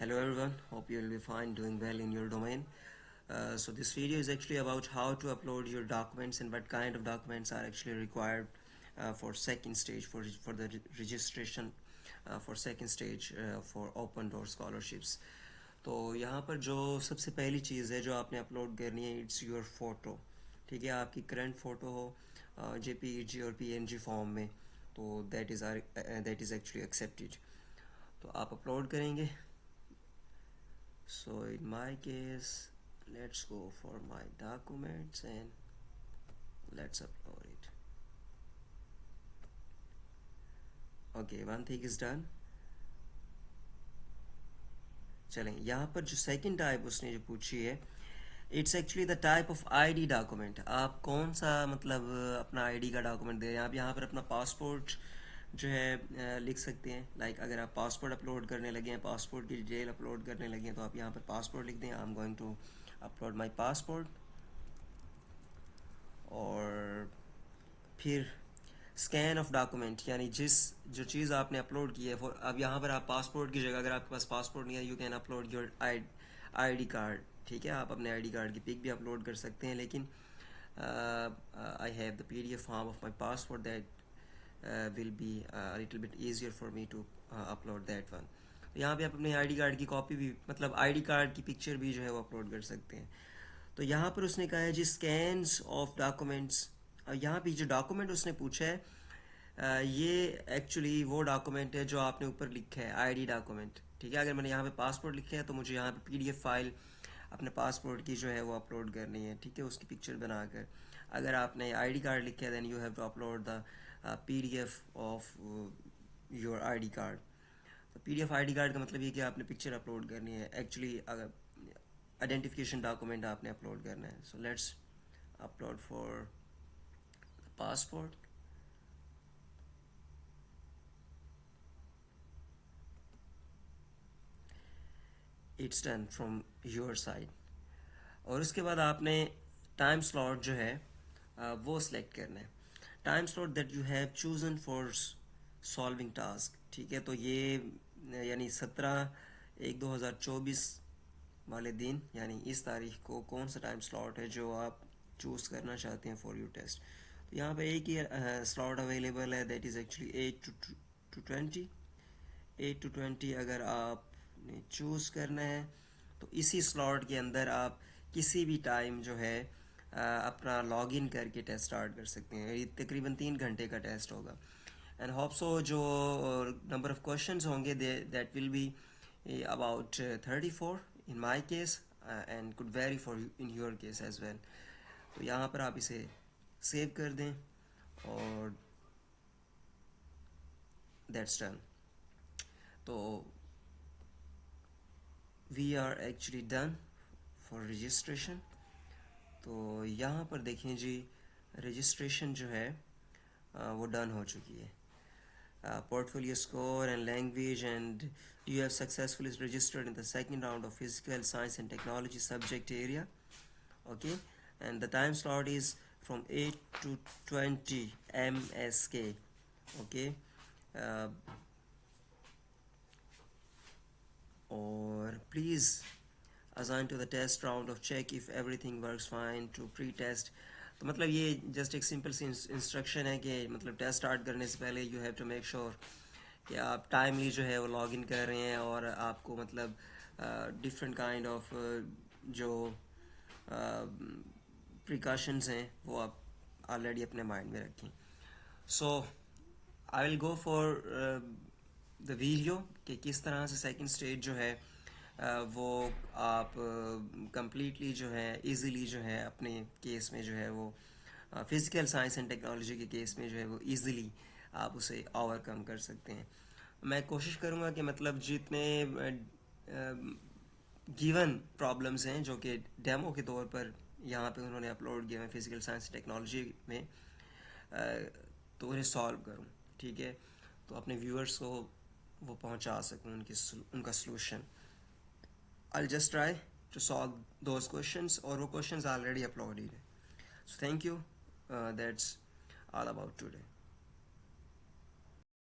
Hello everyone, hope you will be fine, doing well in your domain. So this video is actually about how to upload your documents and what kind of documents are actually required for second stage for the registration for second stage for open door scholarships. तो यहाँ पर जो सबसे पहली चीज़ है जो आपने upload करनी है, इट्स योर फोटो. ठीक है, आपकी करंट फ़ोटो हो JPEG और PNG फॉर्म में, तो दैट इज़ एक्चुअली एक्सेप्टेड. तो आप अपलोड करेंगे. So in my case, let's go for my documents and let's upload it. Okay, one thing is done. चलें, यहाँ पर जो सेकंड टाइप उसने जो पूछी है, it's actually the type of ID document. आप कौन सा मतलब अपना आईडी का डॉक्यूमेंट दे रहे हैं. आप यहाँ पर अपना पासपोर्ट जो है लिख सकते हैं. लाइक अगर आप पासपोर्ट अपलोड करने लगे हैं, पासपोर्ट की डिटेल अपलोड करने लगे हैं, तो आप यहाँ पर पासपोर्ट लिख दें. I am going to upload my passport. और फिर स्कैन ऑफ डॉक्यूमेंट, यानी जो चीज़ आपने अपलोड की है. फॉर अब यहाँ पर आप पासपोर्ट की जगह, अगर आपके पास पासपोर्ट नहीं है, you can upload your ID card. ठीक है, आप अपने आईडी कार्ड की पिक भी अपलोड कर सकते हैं. लेकिन I have the PDF form of my passport that will be a little bit easier for me to upload that one. तो यहाँ पे आप अपने आईडी कार्ड की कॉपी भी, मतलब आईडी कार्ड की पिक्चर भी जो है वो अपलोड कर सकते हैं. तो यहाँ पर उसने कहा है जी स्कैन्स ऑफ डॉक्यूमेंट्स. यहाँ पे जो डॉक्यूमेंट उसने पूछा है ये एक्चुअली वो डॉक्यूमेंट है जो आपने ऊपर लिखा है, आईडी डॉक्यूमेंट. ठीक है, अगर मैंने यहाँ पे पासपोर्ट लिखा है तो मुझे यहाँ पे PDF फाइल अपने पासपोर्ट की जो है वो अपलोड करनी है. ठीक है, उसकी पिक्चर बनाकर. अगर आपने आईडी कार्ड लिखा है then you have to upload the PDF of your ID card. तो PDF आईडी कार्ड का मतलब ये कि आपने पिक्चर अपलोड करनी है. एक्चुअली अगर आइडेंटिफिकेशन डॉक्यूमेंट आपने अपलोड करना है. So let's upload for passport. It's done from your side. और उसके बाद आपने टाइम स्लॉट जो है वो सिलेक्ट करना है. Time slot that you have chosen for solving task. ठीक है, तो ये यानी 17/1/2024 वाले दिन, यानी इस तारीख को कौन सा टाइम स्लॉट है जो आप चूज़ करना चाहते हैं फॉर योर टेस्ट. तो यहाँ पे एक ही स्लॉट अवेलेबल है, दैट इज़ एक्चुअली 8 to 20. अगर आपने चूज़ करना है तो इसी स्लॉट के अंदर आप किसी भी टाइम जो है अपना लॉगिन करके टेस्ट स्टार्ट कर सकते हैं. ये तकरीबन 3 घंटे का टेस्ट होगा. एंड होप सो जो नंबर ऑफ क्वेश्चंस होंगे that will be about 34 in my case and could vary for in your case as well. तो यहाँ पर आप इसे सेव कर दें और दैट्स डन. तो we are actually done for registration. तो यहाँ पर देखें जी, रजिस्ट्रेशन जो है वो डन हो चुकी है. Portfolio score and language, and you have successfully registered in the second round of physical science and technology subject area. Okay, and the time slot is from 8 to 20 MSK. Okay, or please assign to the test round of check if everything works fine to pre-test. तो मतलब ये just एक simple सी instruction है कि मतलब test start करने से पहले you have to make sure कि आप टाइमली जो है वो लॉग इन कर रहे हैं और आपको मतलब डिफरेंट काइंड ऑफ जो प्रिकॉशंस हैं वो आप ऑलरेडी अपने माइंड में रखें. So I will go for the video कि किस तरह से सेकंड स्टेज जो है वो आप कंप्लीटली जो है इजीली जो है अपने केस में जो है वो फिज़िकल साइंस एंड टेक्नोलॉजी के केस में जो है वो इजीली आप उसे ओवरकम कर सकते हैं. मैं कोशिश करूँगा कि मतलब जितने गिवन प्रॉब्लम्स हैं जो कि डेमो के तौर पर यहाँ पे उन्होंने अपलोड किए हैं फिज़िकल साइंस टेक्नोलॉजी में, तो उन्हें सॉल्व करूँ. ठीक है, तो अपने व्यूअर्स को वो पहुँचा सकूँ उनका solution. I'll just try to solve those questions, or वो questions already uploaded. So thank you. That's all about today.